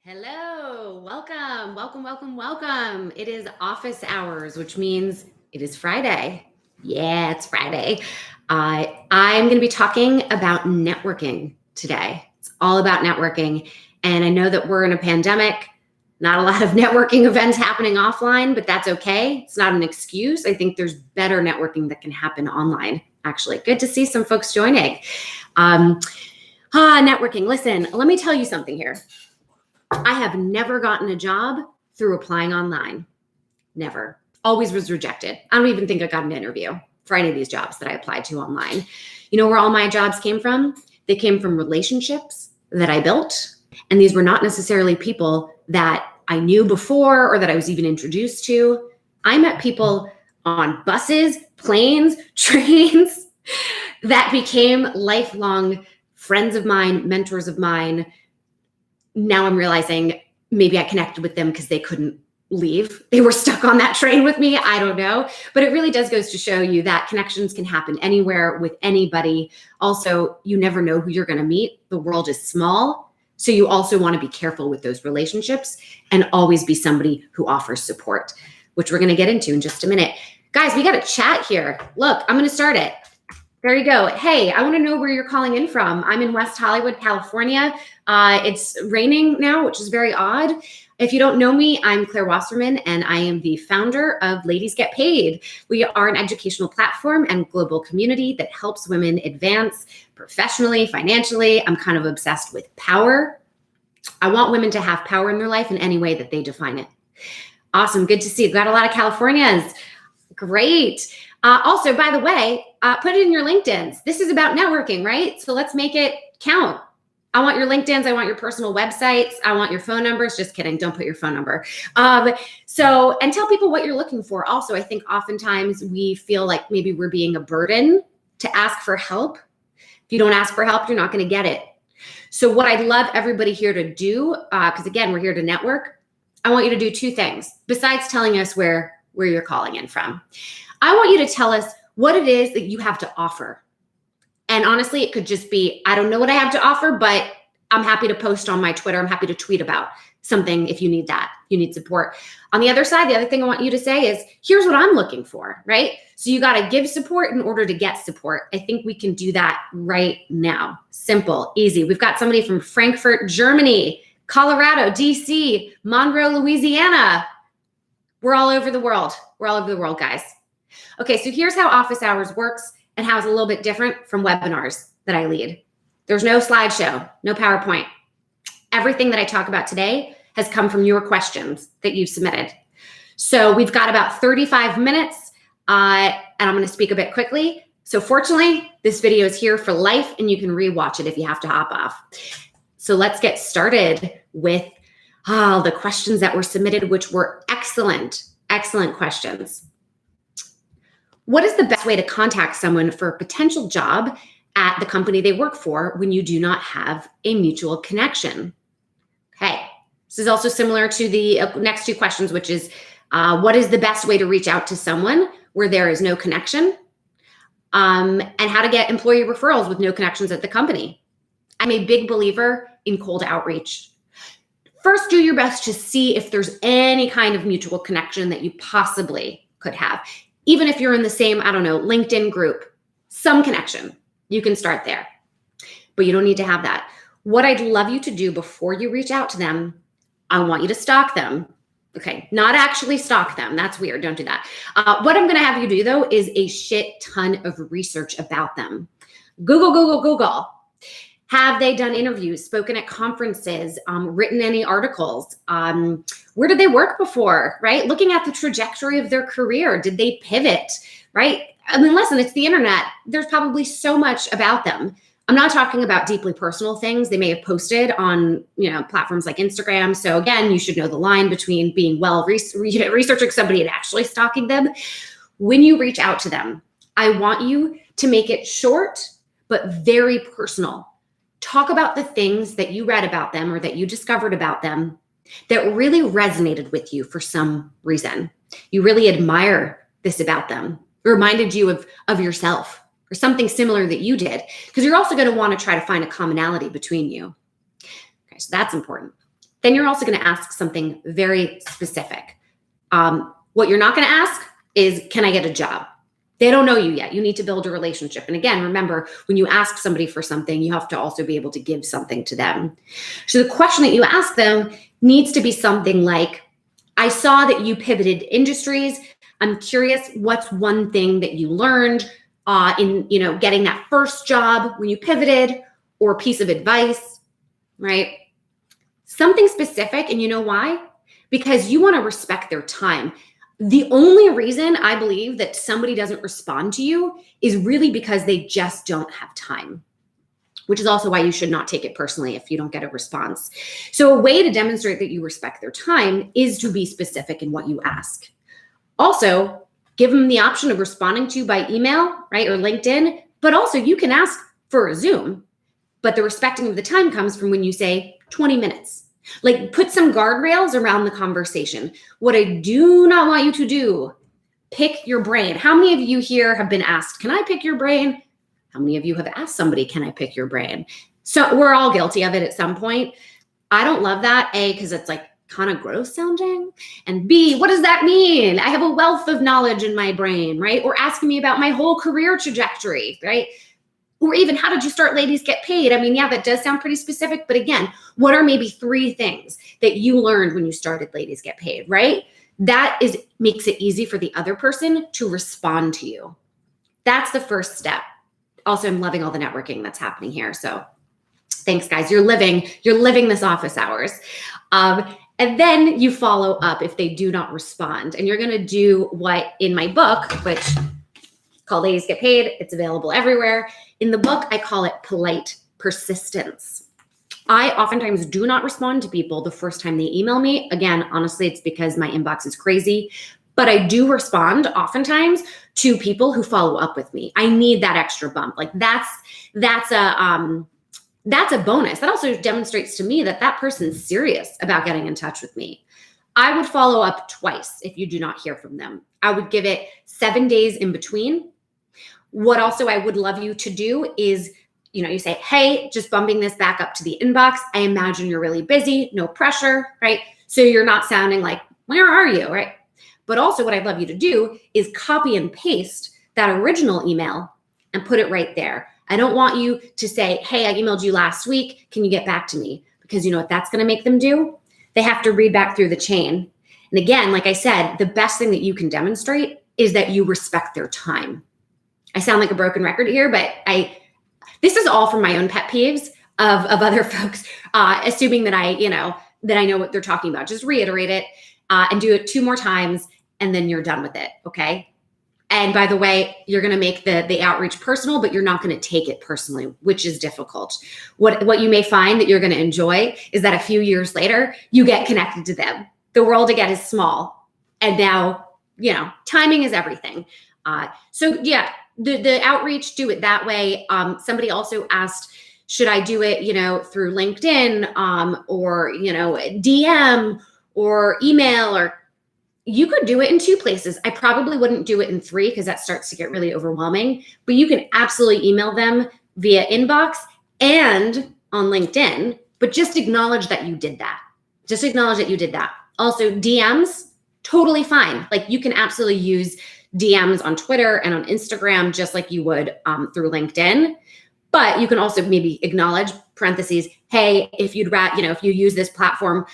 Hello, welcome. It is office hours, which means it is Friday. Yeah, it's Friday. I'm going to be talking about networking today. It's all about networking. And I know that we're in a pandemic, not a lot of networking events happening offline, but that's okay. It's not an excuse. I think there's better networking that can happen online, actually. Good to see some folks joining. Networking. Listen, let me tell you something here. I have never gotten a job through applying online. Never. Always was rejected. I don't even think I got an interview for any of these jobs that I applied to online. You know where all my jobs came from? They came from relationships that I built. And these were not necessarily people that I knew before or that I was even introduced to. I met people on buses, planes, trains that became lifelong friends of mine, mentors of mine. Now I'm realizing maybe I connected with them because they couldn't leave. They were stuck on that train with me. I don't know. But it really does goes to show you that connections can happen anywhere with anybody. Also, you never know who you're going to meet. The world is small. So you also want to be careful with those relationships and always be somebody who offers support, which we're going to get into in just a minute. Guys, we got a chat here. Look, I'm going to start it. There you go. Hey, I want to know where you're calling in from. I'm in West Hollywood, California. It's raining now, which is very odd. If you don't know me, I'm Claire Wasserman, and I am the founder of Ladies Get Paid. We are an educational platform and global community that helps women advance professionally, financially. I'm kind of obsessed with power. I want women to have power in their life in any way that they define it. Awesome. Good to see you. We've got a lot of Californians. Great. Also, by the way, put it in your LinkedIns. This is about networking, right? So let's make it count. I want your LinkedIns. I want your personal websites. I want your phone numbers. Just kidding. Don't put your phone number. And tell people what you're looking for. Also, I think oftentimes we feel like maybe we're being a burden to ask for help. If you don't ask for help, you're not going to get it. So what I'd love everybody here to do, because again, we're here to network. I want you to do two things besides telling us where you're calling in from. I want you to tell us what it is that you have to offer. And honestly, it could just be, I don't know what I have to offer, but I'm happy to post on my Twitter. I'm happy to tweet about something if you need that, you need support. On the other side, the other thing I want you to say is, here's what I'm looking for, right? So you got to give support in order to get support. I think we can do that right now. Simple, easy. We've got somebody from Frankfurt, Germany, Colorado, DC, Monroe, Louisiana. We're all over the world. We're all over the world, guys. Okay, so here's how office hours works and how it's a little bit different from webinars that I lead. There's no slideshow, no PowerPoint. Everything that I talk about today has come from your questions that you've submitted. So we've got about 35 minutes, and I'm going to speak a bit quickly. So fortunately, this video is here for life, and you can rewatch it if you have to hop off. So let's get started with the questions that were submitted, which were excellent questions. What is the best way to contact someone for a potential job at the company they work for when you do not have a mutual connection? Okay, this is also similar to the next two questions, which is what is the best way to reach out to someone where there is no connection? And how to get employee referrals with no connections at the company. I'm a big believer in cold outreach. First, do your best to see if there's any kind of mutual connection that you possibly could have. Even if you're in the same, LinkedIn group, some connection, you can start there. But you don't need to have that. What I'd love you to do before you reach out to them, I want you to stalk them. Okay, not actually stalk them. That's weird. Don't do that. What I'm going to have you do, though, is a shit ton of research about them. Google. Have they done interviews, spoken at conferences, written any articles? Where did they work before, right? Looking at the trajectory of their career. Did they pivot, right? I mean, listen, it's the internet. There's probably so much about them. I'm not talking about deeply personal things they may have posted on, platforms like Instagram. So again, you should know the line between being researching somebody and actually stalking them. When you reach out to them, I want you to make it short, but very personal. Talk about the things that you read about them or that you discovered about them that really resonated with you for some reason. You really admire this about them. It reminded you of yourself or something similar that you did, because you're also going to want to try to find a commonality between you. Okay, so that's important. then you're also going to ask something very specific. What you're not going to ask is, can I get a job? They don't know you yet. You need to build a relationship. And again, remember, when you ask somebody for something, you have to also be able to give something to them. So the question that you ask them needs to be something like, I saw that you pivoted industries. I'm curious, what's one thing that you learned in getting that first job when you pivoted, or a piece of advice, right? Something specific. And you know why? Because you want to respect their time. The only reason I believe that somebody doesn't respond to you is really because they just don't have time, which is also why you should not take it personally if you don't get a response. So a way to demonstrate that you respect their time is to be specific in what you ask. Also, give them the option of responding to you by email, right, or LinkedIn, but also you can ask for a Zoom, but the respecting of the time comes from when you say 20 minutes. Like, put some guardrails around the conversation. What I do not want you to do, pick your brain. How many of you here have been asked, can I pick your brain? How many of you have asked somebody, can I pick your brain? So we're all guilty of it at some point. I don't love that, A, because it's like kind of gross sounding, and B, what does that mean? I have a wealth of knowledge in my brain, right? Or asking me about my whole career trajectory, right? Or even, how did you start Ladies Get Paid? I mean, yeah, that does sound pretty specific, but again, what are maybe 3 things that you learned when you started Ladies Get Paid, right? That makes it easy for the other person to respond to you. That's the first step. Also, I'm loving all the networking that's happening here. So thanks, guys. You're living this office hours. And then you follow up if they do not respond. And you're going to do what in my book, which called Ladies Get Paid. It's available everywhere. In the book, I call it polite persistence. I oftentimes do not respond to people the first time they email me. Again, honestly, it's because my inbox is crazy. But I do respond oftentimes to people who follow up with me. I need that extra bump. Like that's a bonus. That also demonstrates to me that that person's serious about getting in touch with me. I would follow up twice if you do not hear from them. I would give it 7 days in between. What also I would love you to do is, you say, hey, just bumping this back up to the inbox. I imagine you're really busy, no pressure, right? So you're not sounding like, where are you, right? But also what I'd love you to do is copy and paste that original email and put it right there. I don't want you to say, hey, I emailed you last week. Can you get back to me? Because you know what that's going to make them do? They have to read back through the chain. And again, like I said, the best thing that you can demonstrate is that you respect their time. I sound like a broken record here, but this is all from my own pet peeves of other folks, assuming that I know what they're talking about. Just reiterate it and do it 2 more times, and then you're done with it, okay? And by the way, you're going to make the outreach personal, but you're not going to take it personally, which is difficult. What you may find that you're going to enjoy is that a few years later, you get connected to them. The world again is small, and now timing is everything. So yeah. The outreach, do it that way. Somebody also asked, should I do it, through LinkedIn or, DM or email, or you could do it in 2 places. I probably wouldn't do it in 3 because that starts to get really overwhelming, but you can absolutely email them via inbox and on LinkedIn, but just acknowledge that you did that. Just acknowledge that you did that. Also, DMs, totally fine. Like, you can absolutely use DMs on Twitter and on Instagram, just like you would through LinkedIn. But you can also maybe acknowledge, parentheses, hey, if if you use this platform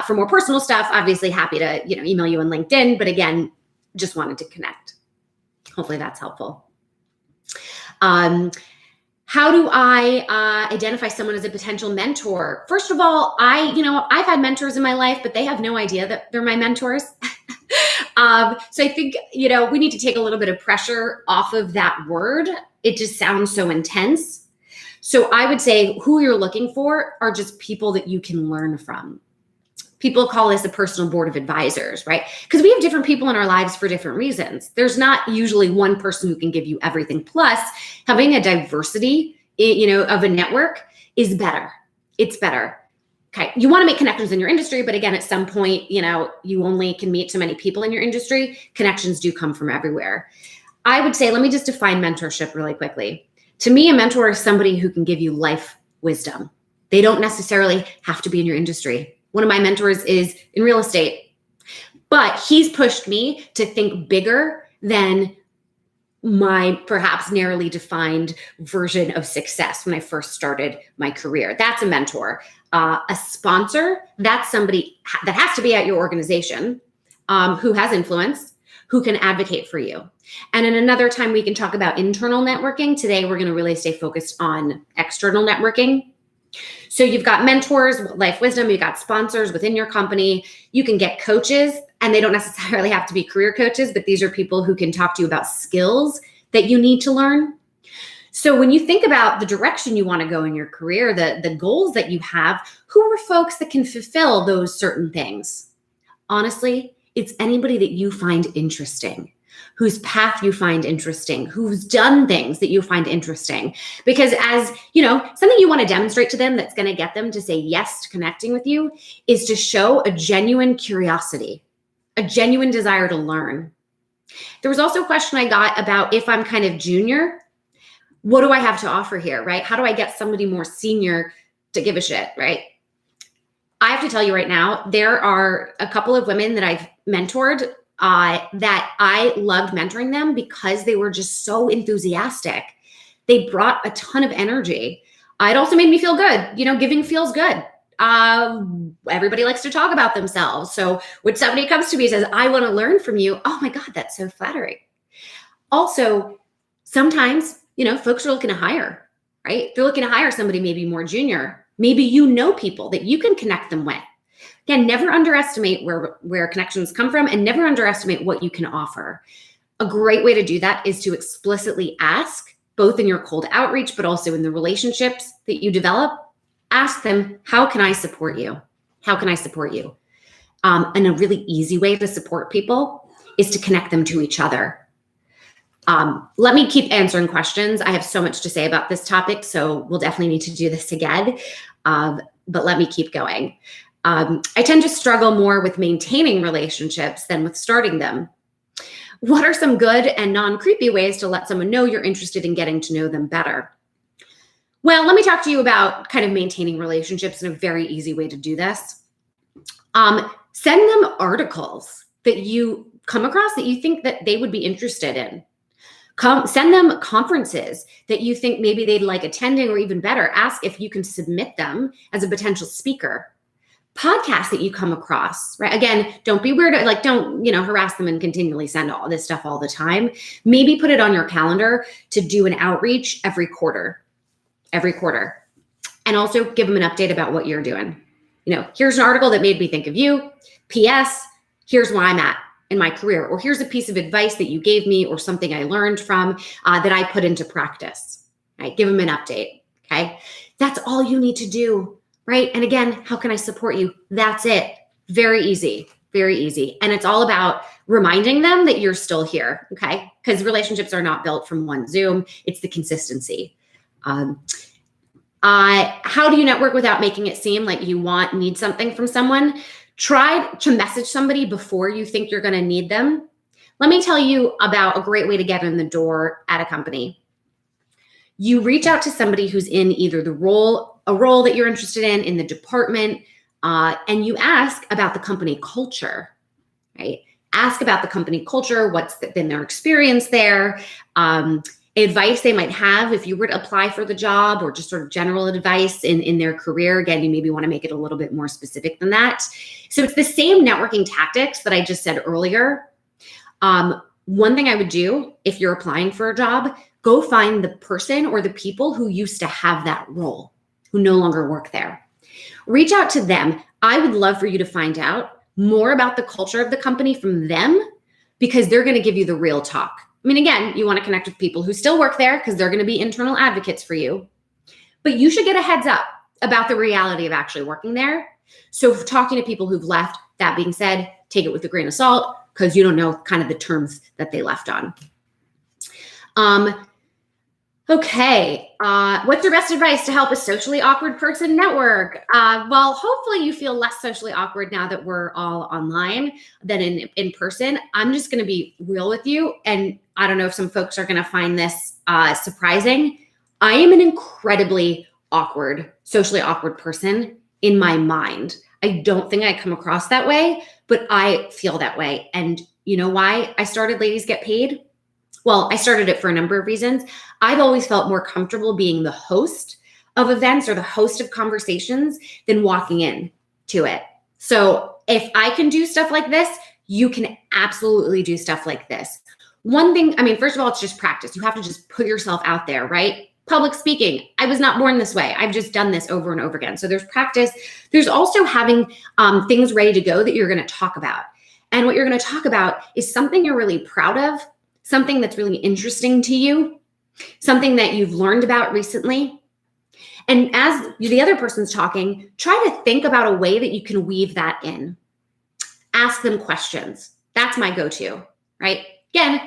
for more personal stuff, obviously happy to, email you on LinkedIn. But again, just wanted to connect. Hopefully that's helpful. How do I identify someone as a potential mentor? First of all, I've had mentors in my life, but they have no idea that they're my mentors. So I think, we need to take a little bit of pressure off of that word. It just sounds so intense. So I would say who you're looking for are just people that you can learn from. People call this a personal board of advisors, right? Because we have different people in our lives for different reasons. There's not usually one person who can give you everything. Plus, having a diversity, of a network is better. It's better. Okay, you want to make connections in your industry, but again, at some point, you only can meet so many people in your industry. Connections do come from everywhere. I would say, let me just define mentorship really quickly. To me, a mentor is somebody who can give you life wisdom. They don't necessarily have to be in your industry. One of my mentors is in real estate, but he's pushed me to think bigger than my perhaps narrowly defined version of success when I first started my career. That's a mentor. A sponsor, that's somebody that has to be at your organization, who has influence, who can advocate for you. And in another time, we can talk about internal networking. Today, we're going to really stay focused on external networking. So you've got mentors, life wisdom, you've got sponsors within your company. You can get coaches, and they don't necessarily have to be career coaches, but these are people who can talk to you about skills that you need to learn. So when you think about the direction you want to go in your career, the goals that you have, who are folks that can fulfill those certain things? Honestly, it's anybody that you find interesting, whose path you find interesting, who's done things that you find interesting. Because as you know, something you want to demonstrate to them that's going to get them to say yes to connecting with you is to show a genuine curiosity, a genuine desire to learn. There was also a question I got about if I'm kind of junior, what do I have to offer here, right? How do I get somebody more senior to give a shit, right? I have to tell you right now, there are a couple of women that I've mentored that I loved mentoring them because they were just so enthusiastic. They brought a ton of energy. It also made me feel good. You know, giving feels good. Everybody likes to talk about themselves. So when somebody comes to me and says, I want to learn from you, oh my God, that's so flattering. Also, sometimes, you know, folks are looking to hire, right? They're looking to hire somebody maybe more junior. Maybe you know people that you can connect them with. Again, never underestimate where connections come from, and never underestimate what you can offer. A great way to do that is to explicitly ask, both in your cold outreach, but also in the relationships that you develop. Ask them, how can I support you? How can I support you? And a really easy way to support people is to connect them to each other. Let me keep answering questions. I have so much to say about this topic, so we'll definitely need to do this again. But let me keep going. I tend to struggle more with maintaining relationships than with starting them. What are some good and non-creepy ways to let someone know you're interested in getting to know them better? Well, let me talk to you about kind of maintaining relationships and a very easy way to do this. Send them articles that you come across that you think that they would be interested in. Send them conferences that you think maybe they'd like attending, or even better, ask if you can submit them as a potential speaker. Podcasts that you come across, right? Again, don't be weird. Like, don't, harass them and continually send all this stuff all the time. Maybe put it on your calendar to do an outreach every quarter. And also give them an update about what you're doing. Here's an article that made me think of you. P.S. Here's where I'm at in my career, or here's a piece of advice that you gave me or something I learned from that I put into practice, right? Give them an update, okay? That's all you need to do, right? And again, how can I support you? That's it. Very easy, very easy. And it's all about reminding them that you're still here, okay? Because relationships are not built from one Zoom. It's the consistency. How do you network without making it seem like you need something from someone? Try to message somebody before you think you're going to need them. Let me tell you about a great way to get in the door at a company. You reach out to somebody who's in either a role that you're interested in the department, and you ask about the company culture, right? Ask about the company culture, what's been their experience there, advice they might have if you were to apply for the job, or just sort of general advice in their career. Again, you maybe want to make it a little bit more specific than that. So it's the same networking tactics that I just said earlier. One thing I would do if you're applying for a job, go find the person or the people who used to have that role, who no longer work there. Reach out to them. I would love for you to find out more about the culture of the company from them, because they're going to give you the real talk. I mean, again, you want to connect with people who still work there because they're going to be internal advocates for you. But you should get a heads up about the reality of actually working there. So if talking to people who've left, that being said, take it with a grain of salt, because you don't know kind of the terms that they left on. Okay. What's your best advice to help a socially awkward person network? Well, hopefully you feel less socially awkward now that we're all online than in person. I'm just going to be real with you. And I don't know if some folks are going to find this surprising. I am an incredibly socially awkward person in my mind. I don't think I come across that way, but I feel that way. And you know why I started Ladies Get Paid? Well, I started it for a number of reasons. I've always felt more comfortable being the host of events or the host of conversations than walking in to it. So if I can do stuff like this, you can absolutely do stuff like this. One thing, I mean, first of all, it's just practice. You have to just put yourself out there, right? Public speaking. I was not born this way. I've just done this over and over again. So there's practice. There's also having things ready to go that you're going to talk about. And what you're going to talk about is something you're really proud of, something that's really interesting to you, something that you've learned about recently. And as the other person's talking, try to think about a way that you can weave that in. Ask them questions. That's my go-to, right? Again,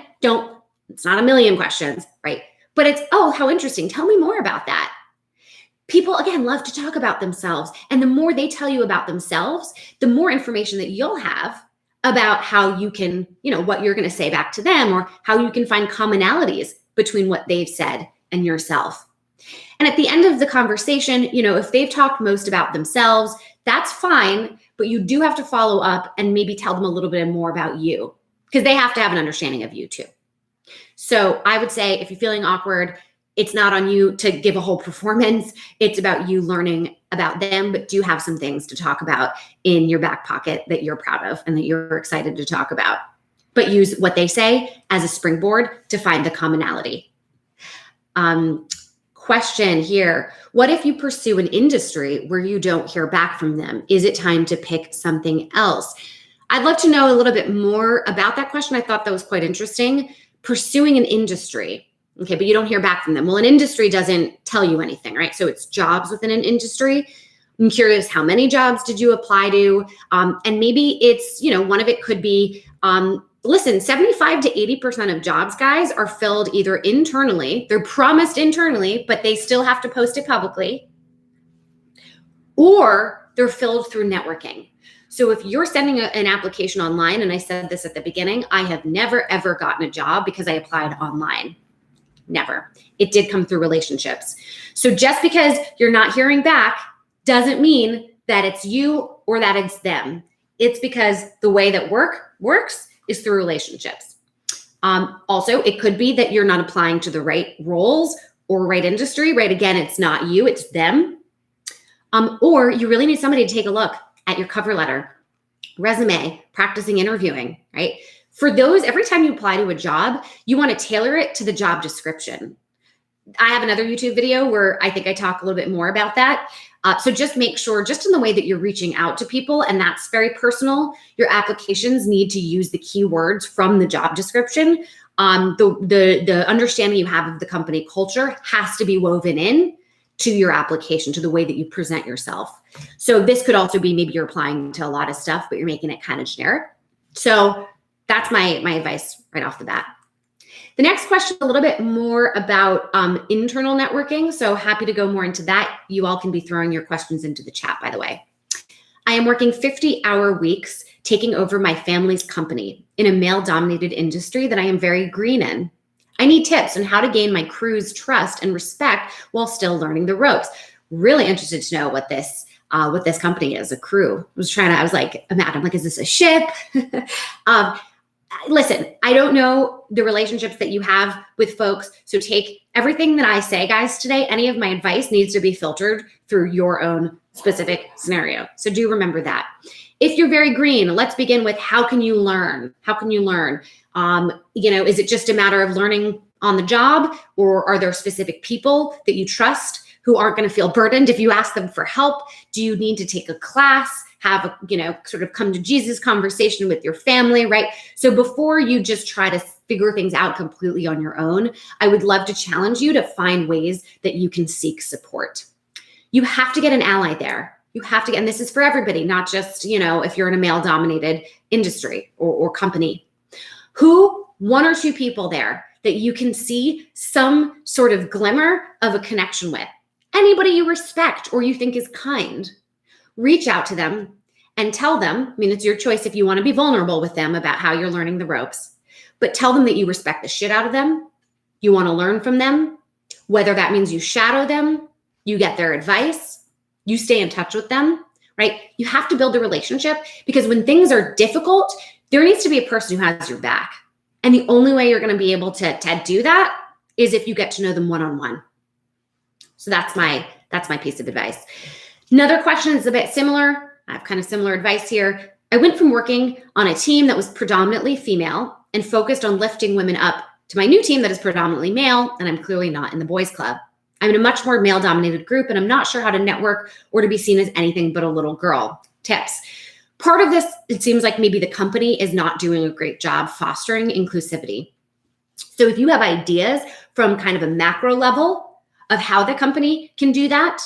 it's not a million questions, right? But it's, oh, how interesting. Tell me more about that. People, again, love to talk about themselves. And the more they tell you about themselves, the more information that you'll have about how you can, what you're going to say back to them, or how you can find commonalities between what they've said and yourself. And at the end of the conversation, if they've talked most about themselves, that's fine, but you do have to follow up and maybe tell them a little bit more about you, because they have to have an understanding of you too. So I would say if you're feeling awkward, it's not on you to give a whole performance. It's about you learning about them, but do have some things to talk about in your back pocket that you're proud of and that you're excited to talk about. But use what they say as a springboard to find the commonality. Question here. What if you pursue an industry where you don't hear back from them? Is it time to pick something else? I'd love to know a little bit more about that question. I thought that was quite interesting. Pursuing an industry. Okay, but you don't hear back from them. Well, an industry doesn't tell you anything, right? So it's jobs within an industry. I'm curious, how many jobs did you apply to? And maybe it's, one of it could be, listen, 75 to 80% of jobs, guys, are filled either internally, they're promised internally, but they still have to post it publicly, or they're filled through networking. So if you're sending an application online, and I said this at the beginning, I have never, ever gotten a job because I applied online. Never. It did come through relationships. So just because you're not hearing back doesn't mean that it's you or that it's them. It's because the way that works is through relationships. Also, it could be that you're not applying to the right roles or right industry, right? Again, it's not you, it's them. Or you really need somebody to take a look at your cover letter, resume, practicing interviewing, right? For those, every time you apply to a job, you want to tailor it to the job description. I have another YouTube video where I think I talk a little bit more about that. So just make sure, just in the way that you're reaching out to people, and that's very personal, your applications need to use the keywords from the job description. The understanding you have of the company culture has to be woven in to your application, to the way that you present yourself. So this could also be, maybe you're applying to a lot of stuff, but you're making it kind of generic. So that's my advice right off the bat. The next question, a little bit more about internal networking. So happy to go more into that. You all can be throwing your questions into the chat, by the way. I am working 50-hour weeks, taking over my family's company in a male-dominated industry that I am very green in. I need tips on how to gain my crew's trust and respect while still learning the ropes. Really interested to know what this company is, a crew. I was like, Matt, I'm like, is this a ship? Listen, I don't know the relationships that you have with folks. So take everything that I say, guys, today. Any of my advice needs to be filtered through your own specific scenario. So do remember that. If you're very green, let's begin with, how can you learn? How can you learn? Is it just a matter of learning on the job, or are there specific people that you trust who aren't going to feel burdened if you ask them for help? Do you need to take a class, have a, sort of come to Jesus conversation with your family, right? So before you just try to figure things out completely on your own, I would love to challenge you to find ways that you can seek support. You have to get an ally there. You have to, and this is for everybody, not just, if you're in a male-dominated industry or company. One or two people there that you can see some sort of glimmer of a connection with. Anybody you respect or you think is kind. Reach out to them and tell them, it's your choice if you want to be vulnerable with them about how you're learning the ropes, but tell them that you respect the shit out of them. You want to learn from them, whether that means you shadow them, you get their advice, You stay in touch with them, right? You have to build a relationship because when things are difficult, there needs to be a person who has your back. And the only way you're going to be able to do that is if you get to know them one-on-one. So that's my piece of advice. Another question is a bit similar. I have kind of similar advice here. I went from working on a team that was predominantly female and focused on lifting women up to my new team that is predominantly male, and I'm clearly not in the boys club. I'm in a much more male-dominated group, and I'm not sure how to network or to be seen as anything but a little girl. Tips. Part of this, it seems like maybe the company is not doing a great job fostering inclusivity. So if you have ideas from kind of a macro level of how the company can do that,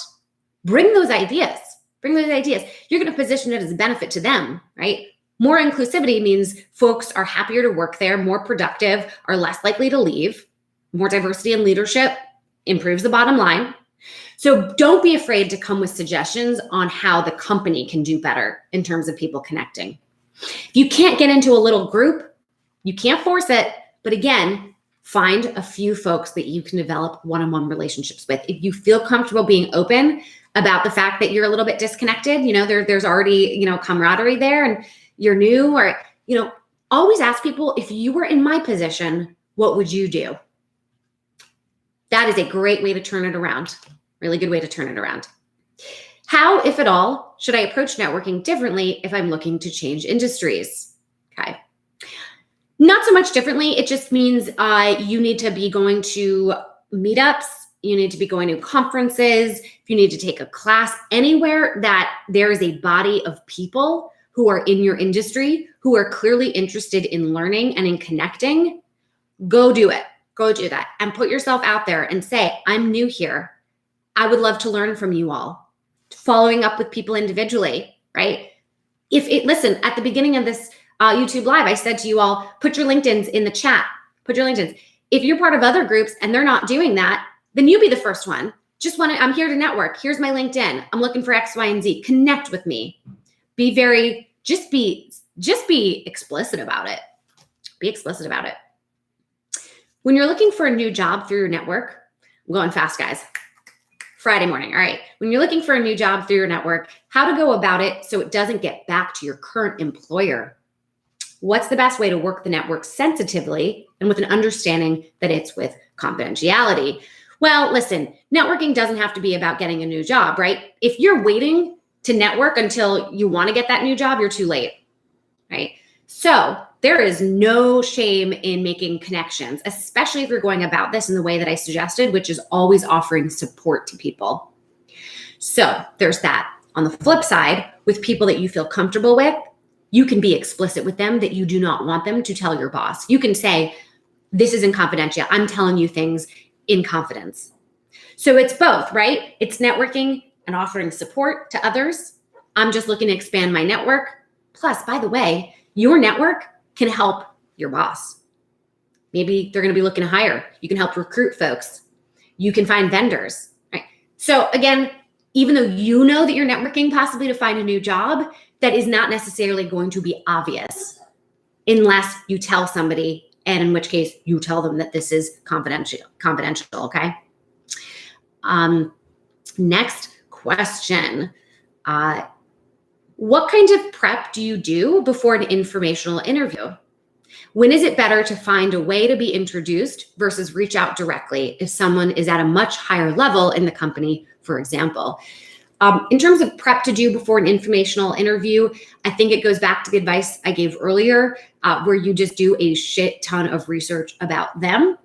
bring those ideas. You're going to position it as a benefit to them, right? More inclusivity means folks are happier to work there, more productive, are less likely to leave. More diversity in leadership improves the bottom line. So don't be afraid to come with suggestions on how the company can do better in terms of people connecting. If you can't get into a little group, you can't force it. But again, find a few folks that you can develop one-on-one relationships with. If you feel comfortable being open about the fact that you're a little bit disconnected, there's already, camaraderie there and you're new, or, always ask people, if you were in my position, what would you do? That is a great way to turn it around. Really good way to turn it around. How, if at all, should I approach networking differently if I'm looking to change industries? Okay. Not so much differently. It just means you need to be going to meetups. You need to be going to conferences. If you need to take a class anywhere that there is a body of people who are in your industry, who are clearly interested in learning and in connecting, go do it. Go do that and put yourself out there and say, I'm new here. I would love to learn from you all. Following up with people individually, right? Listen, at the beginning of this YouTube Live, I said to you all, put your LinkedIns in the chat. Put your LinkedIns. If you're part of other groups and they're not doing that, then you be the first one. I'm here to network. Here's my LinkedIn. I'm looking for X, Y, and Z. Connect with me. Just be explicit about it. Be explicit about it. When you're looking for a new job through your network, I'm going fast, guys. Friday morning. All right. When you're looking for a new job through your network, how to go about it so it doesn't get back to your current employer. What's the best way to work the network sensitively and with an understanding that it's with confidentiality? Well, listen, networking doesn't have to be about getting a new job, right? If you're waiting to network until you want to get that new job, you're too late, right? So there is no shame in making connections, especially if you're going about this in the way that I suggested, which is always offering support to people. So there's that. On the flip side, with people that you feel comfortable with, you can be explicit with them that you do not want them to tell your boss. You can say, this isn't confidential. I'm telling you things in confidence. So it's both, right? It's networking and offering support to others. I'm just looking to expand my network. Plus, by the way, your network can help your boss. Maybe they're going to be looking to hire. You can help recruit folks. You can find vendors, right? So again, even though you know that you're networking possibly to find a new job, that is not necessarily going to be obvious unless you tell somebody, and in which case you tell them that this is confidential, okay? Next question. What kind of prep do you do before an informational interview? When is it better to find a way to be introduced versus reach out directly if someone is at a much higher level in the company, for example? In terms of prep to do before an informational interview, I think it goes back to the advice I gave earlier, where you just do a shit ton of research about them.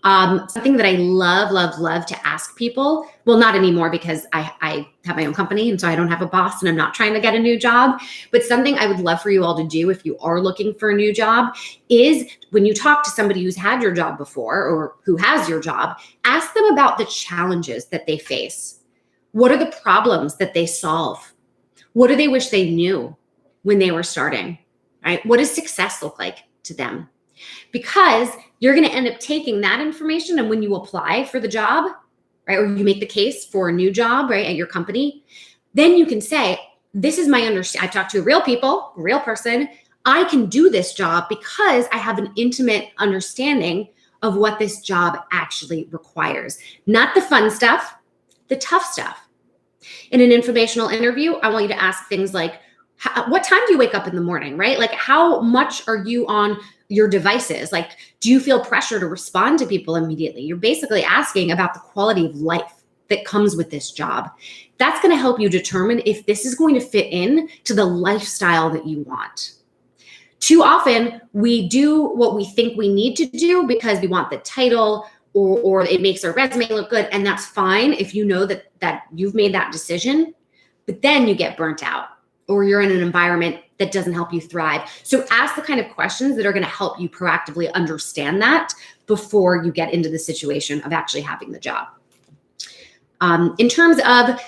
Something that I love to ask people, well, not anymore because I have my own company and so I don't have a boss and I'm not trying to get a new job, but something I would love for you all to do if you are looking for a new job is when you talk to somebody who's had your job before or who has your job, ask them about the challenges that they face. What are the problems that they solve? What do they wish they knew when they were starting, right? What does success look like to them? Because you're going to end up taking that information, and when you apply for the job, right, or you make the case for a new job, right, at your company, then you can say, this is my understanding. I've talked to a real person. I can do this job because I have an intimate understanding of what this job actually requires. Not the fun stuff, the tough stuff. In an informational interview, I want you to ask things like, what time do you wake up in the morning, right? Like, how much are you on your devices? Like, do you feel pressure to respond to people immediately? You're basically asking about the quality of life that comes with this job. That's going to help you determine if this is going to fit in to the lifestyle that you want. Too often, we do what we think we need to do because we want the title or it makes our resume look good. And that's fine if you know that you've made that decision, but then you get burnt out or you're in an environment that doesn't help you thrive. So ask the kind of questions that are going to help you proactively understand that before you get into the situation of actually having the job. In terms of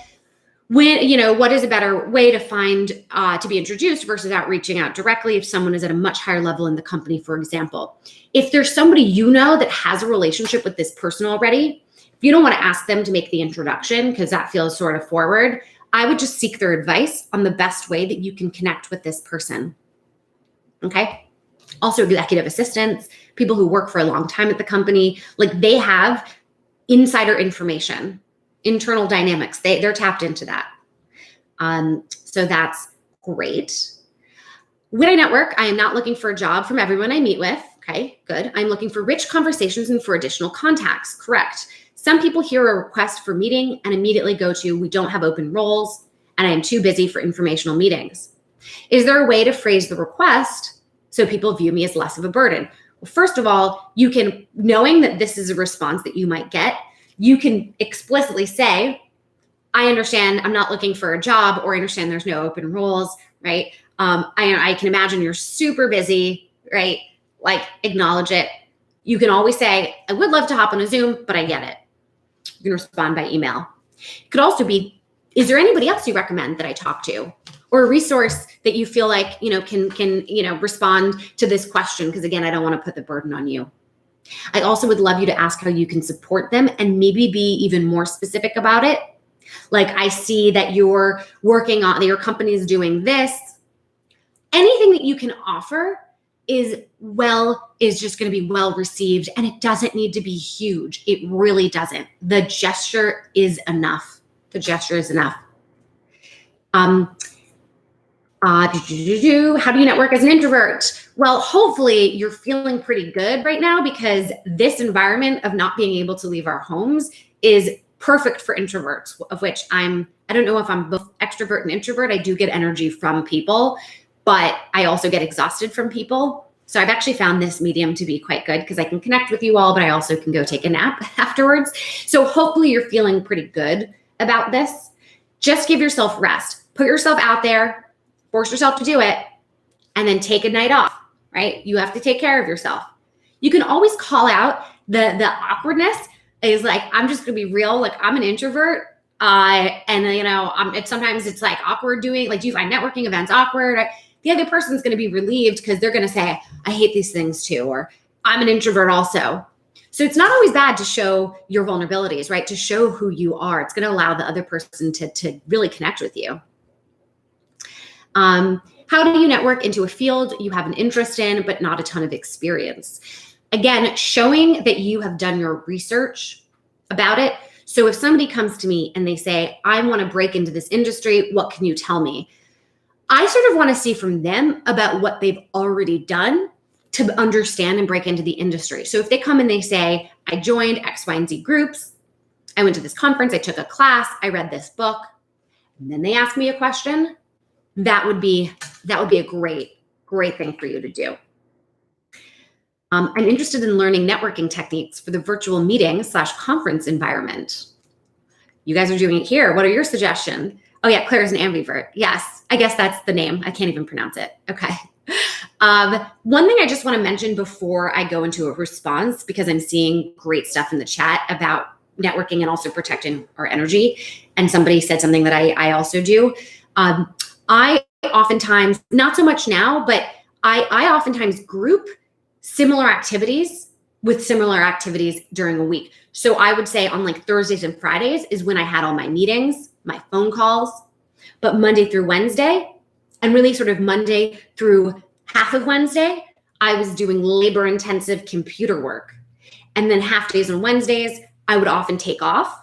what is a better way to find to be introduced versus reaching out directly if someone is at a much higher level in the company, for example. If there's somebody you know that has a relationship with this person already, if you don't want to ask them to make the introduction because that feels sort of forward, I would just seek their advice on the best way that you can connect with this person. Okay? Also, executive assistants, people who work for a long time at the company, like they have insider information, internal dynamics. They're tapped into that. So that's great. When I network, I am not looking for a job from everyone I meet with. Okay, good. I'm looking for rich conversations and for additional contacts. Correct. Some people hear a request for meeting and immediately go to, we don't have open roles and I am too busy for informational meetings. Is there a way to phrase the request so people view me as less of a burden? Well, first of all, you can, knowing that this is a response that you might get, you can explicitly say, I understand I'm not looking for a job, or I understand there's no open roles, right? I can imagine you're super busy, right? Like, acknowledge it. You can always say, I would love to hop on a Zoom, but I get it. You can respond by email. It could also be, is there anybody else you recommend that I talk to? Or a resource that you feel like, can respond to this question? Because again, I don't want to put the burden on you. I also would love you to ask how you can support them and maybe be even more specific about it. Like, I see that you're working on, that your company is doing this. Anything that you can offer is just going to be well received, and it doesn't need to be huge. It really doesn't. The gesture is enough. The gesture is enough. How do you network as an introvert? Well, hopefully you're feeling pretty good right now, because this environment of not being able to leave our homes is perfect for introverts, of which I don't know if I'm both extrovert and introvert. I do get energy from people, but I also get exhausted from people. So I've actually found this medium to be quite good because I can connect with you all, but I also can go take a nap afterwards. So hopefully you're feeling pretty good about this. Just give yourself rest. Put yourself out there, force yourself to do it, and then take a night off, right? You have to take care of yourself. You can always call out the awkwardness. Is like, I'm just gonna be real. Like, I'm an introvert, sometimes it's like awkward doing, like, do you find networking events awkward? The other person's gonna be relieved because they're gonna say, I hate these things too, or I'm an introvert also. So it's not always bad to show your vulnerabilities, right? To show who you are. It's gonna allow the other person to really connect with you. How do you network into a field you have an interest in, but not a ton of experience? Again, showing that you have done your research about it. So if somebody comes to me and they say, I want to break into this industry, what can you tell me? I sort of want to see from them about what they've already done to understand and break into the industry. So if they come and they say, I joined X, Y, and Z groups, I went to this conference, I took a class, I read this book, and then they ask me a question, that would be a great thing for you to do. I'm interested in learning networking techniques for the virtual meeting/conference environment. You guys are doing it here. What are your suggestions? Oh yeah, Claire's an ambivert. Yes, I guess that's the name. I can't even pronounce it. Okay. One thing I just want to mention before I go into a response, because I'm seeing great stuff in the chat about networking and also protecting our energy. And somebody said something that I also do. I oftentimes, not so much now, but I oftentimes group similar activities with similar activities during a week. So I would say on like Thursdays and Fridays is when I had all my meetings, my phone calls, but Monday through Wednesday, and really sort of Monday through half of Wednesday, I was doing labor-intensive computer work. And then half days on Wednesdays, I would often take off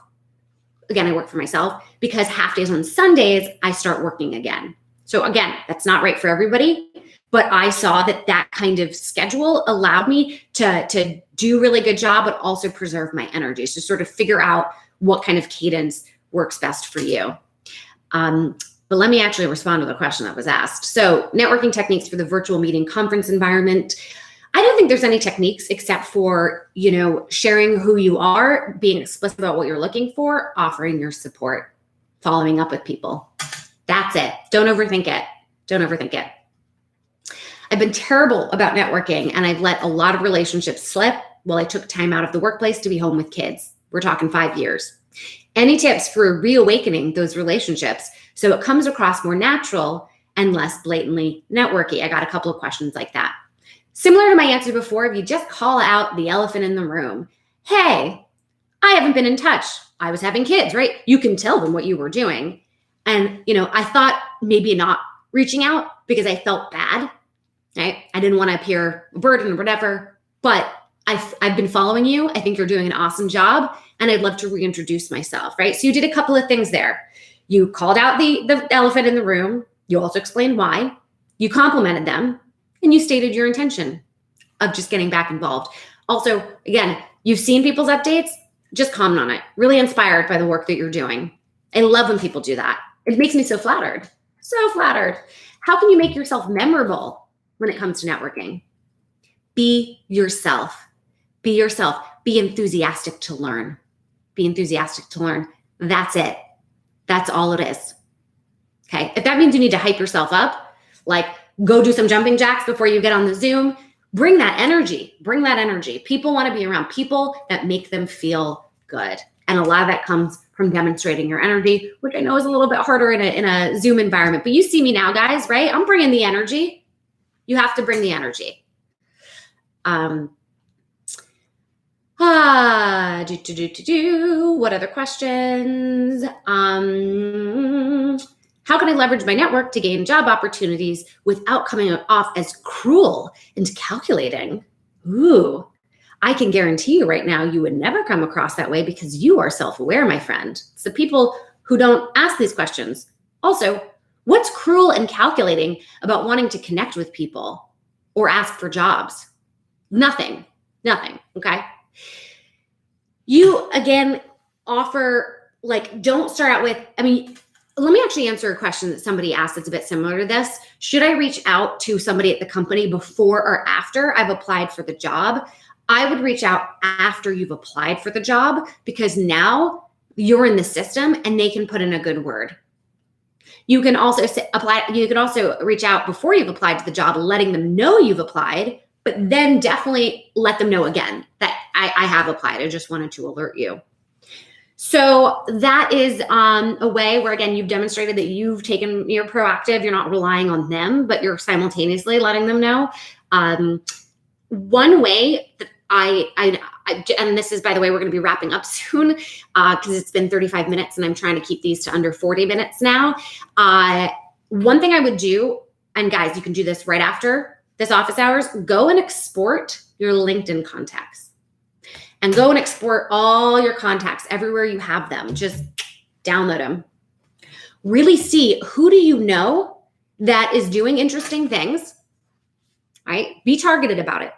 again, I work for myself because half days on Sundays, I start working again. So again, that's not right for everybody, but I saw that kind of schedule allowed me to do a really good job, but also preserve my energy. So sort of figure out what kind of cadence works best for you. But let me actually respond to the question that was asked. So networking techniques for the virtual meeting conference environment. I don't think there's any techniques except for, sharing who you are, being explicit about what you're looking for, offering your support, following up with people. That's it. Don't overthink it. Don't overthink it. I've been terrible about networking, and I've let a lot of relationships slip while I took time out of the workplace to be home with kids. We're talking 5 years. Any tips for reawakening those relationships so it comes across more natural and less blatantly networky? I got a couple of questions like that. Similar to my answer before, if you just call out the elephant in the room, hey, I haven't been in touch. I was having kids, right? You can tell them what you were doing. And, I thought maybe not reaching out because I felt bad, right? I didn't want to appear a burden or whatever, but I've been following you. I think you're doing an awesome job, and I'd love to reintroduce myself, right? So you did a couple of things there. You called out the elephant in the room. You also explained why. You complimented them, and you stated your intention of just getting back involved. Also, again, you've seen people's updates, just comment on it. Really inspired by the work that you're doing. I love when people do that. It makes me so flattered. So flattered. How can you make yourself memorable when it comes to networking? Be yourself. Be yourself. Be enthusiastic to learn. Be enthusiastic to learn. That's it. That's all it is. Okay. If that means you need to hype yourself up, like go do some jumping jacks before you get on the Zoom, bring that energy. Bring that energy. People want to be around people that make them feel good. And a lot of that comes from demonstrating your energy, which I know is a little bit harder in a Zoom environment. But you see me now, guys, right? I'm bringing the energy. You have to bring the energy. What other questions? How can I leverage my network to gain job opportunities without coming off as cruel and calculating? Ooh, I can guarantee you right now, you would never come across that way because you are self-aware, my friend. It's the people who don't ask these questions. Also, what's cruel and calculating about wanting to connect with people or ask for jobs? Nothing, okay? You, again, offer, don't start out with, let me actually answer a question that somebody asked that's a bit similar to this. Should I reach out to somebody at the company before or after I've applied for the job? I would reach out after you've applied for the job because now you're in the system and they can put in a good word. You can also reach out before you've applied to the job, letting them know you've applied, but then definitely let them know again that I have applied. I just wanted to alert you. So that is a way where, again, you've demonstrated that you're proactive. You're not relying on them, but you're simultaneously letting them know. One way that and this is, by the way, we're going to be wrapping up soon because it's been 35 minutes and I'm trying to keep these to under 40 minutes now. One thing I would do, and guys, you can do this right after this office hours, go and export your LinkedIn contacts and go and export all your contacts everywhere you have them. Just download them. Really see who do you know that is doing interesting things, right? Be targeted about it.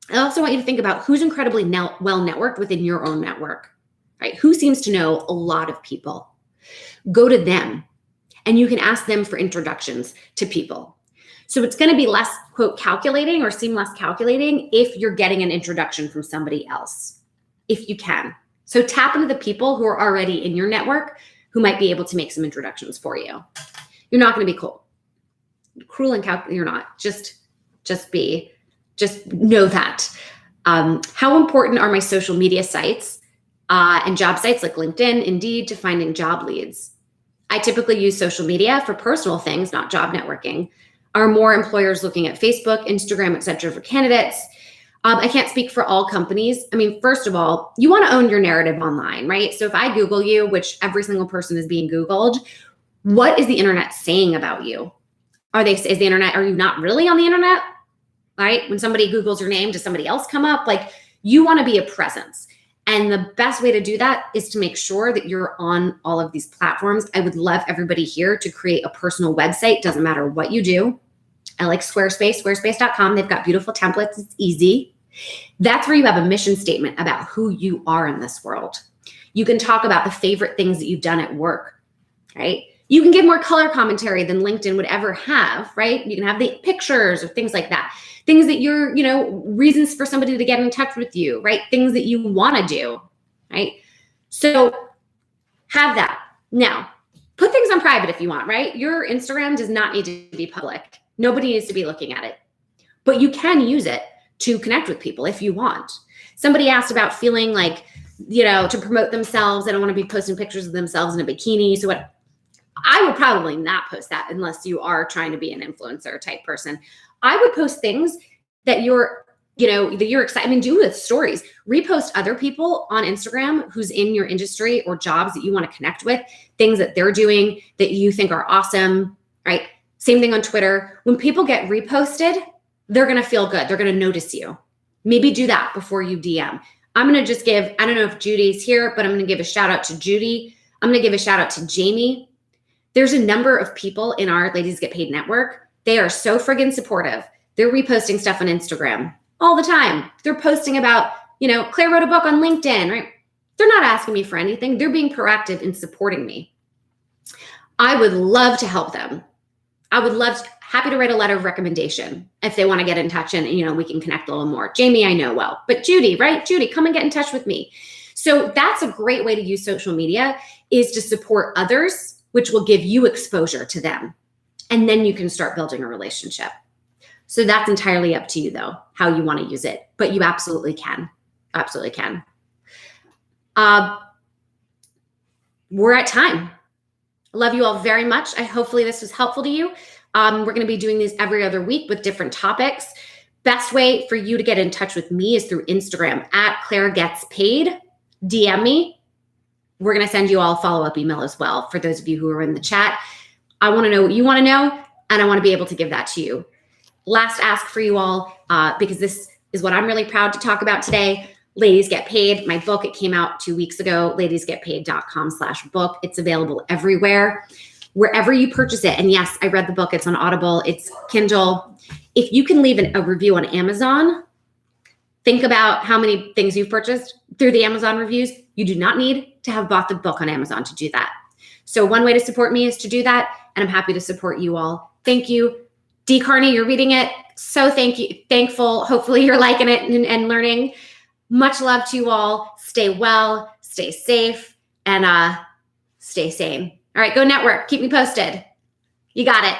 I also want you to think about who's incredibly well networked within your own network, right? Who seems to know a lot of people? Go to them and you can ask them for introductions to people. So it's going to be less, quote, calculating or seem less calculating if you're getting an introduction from somebody else, if you can. So tap into the people who are already in your network who might be able to make some introductions for you. You're not going to be cruel and calculating. You're not. Just know that. How important are my social media sites and job sites like LinkedIn, Indeed, to finding job leads? I typically use social media for personal things, not job networking. Are more employers looking at Facebook, Instagram, et cetera, for candidates? I can't speak for all companies. First of all, you want to own your narrative online, right? So if I Google you, which every single person is being Googled, what is the internet saying about you? Are you not really on the internet? Right? When somebody Googles your name, does somebody else come up? You want to be a presence. And the best way to do that is to make sure that you're on all of these platforms. I would love everybody here to create a personal website. Doesn't matter what you do. I like Squarespace, squarespace.com. They've got beautiful templates. It's easy. That's where you have a mission statement about who you are in this world. You can talk about the favorite things that you've done at work, right? You can give more color commentary than LinkedIn would ever have, right? You can have the pictures or things like that. Things that you're, reasons for somebody to get in touch with you, right? Things that you want to do, right? So have that. Now, put things on private if you want, right? Your Instagram does not need to be public. Nobody needs to be looking at it. But you can use it to connect with people if you want. Somebody asked about feeling like, to promote themselves. They don't want to be posting pictures of themselves in a bikini. So what? I would probably not post that unless you are trying to be an influencer type person. I would post things that you're excited. I mean, do with stories. Repost other people on Instagram who's in your industry or jobs that you want to connect with, things that they're doing that you think are awesome, right? Same thing on Twitter. When people get reposted, they're going to feel good. They're going to notice you. Maybe do that before you DM. I'm going to just give, I don't know if Judy's here, but I'm going to give a shout out to Judy. I'm going to give a shout out to Jamie. There's a number of people in our Ladies Get Paid network. They are so friggin' supportive. They're reposting stuff on Instagram all the time. They're posting about, Claire wrote a book on LinkedIn, right? They're not asking me for anything. They're being proactive in supporting me. I would love to help them. Happy to write a letter of recommendation if they want to get in touch and, we can connect a little more. Jamie, I know well, but Judy, right? Judy, come and get in touch with me. So that's a great way to use social media, is to support others, which will give you exposure to them. And then you can start building a relationship. So that's entirely up to you, though, how you want to use it. But you absolutely can. Absolutely can. We're at time. I love you all very much. Hopefully this was helpful to you. We're going to be doing these every other week with different topics. Best way for you to get in touch with me is through Instagram @ClaireGetsPaid. DM me. We're going to send you all a follow-up email as well for those of you who are in the chat. I want to know what you want to know, and I want to be able to give that to you. Last ask for you all, because this is what I'm really proud to talk about today. Ladies Get Paid, my book, it came out 2 weeks ago, ladiesgetpaid.com/book. It's available everywhere, wherever you purchase it. And yes, I read the book. It's on Audible. It's Kindle. If you can leave a review on Amazon, think about how many things you've purchased through the Amazon reviews. You do not need to have bought the book on Amazon to do that. So one way to support me is to do that, and I'm happy to support you all. Thank you. D. Carney, you're reading it. So thankful. Hopefully you're liking it and learning. Much love to you all. Stay well, stay safe, and stay sane. All right, go network. Keep me posted. You got it.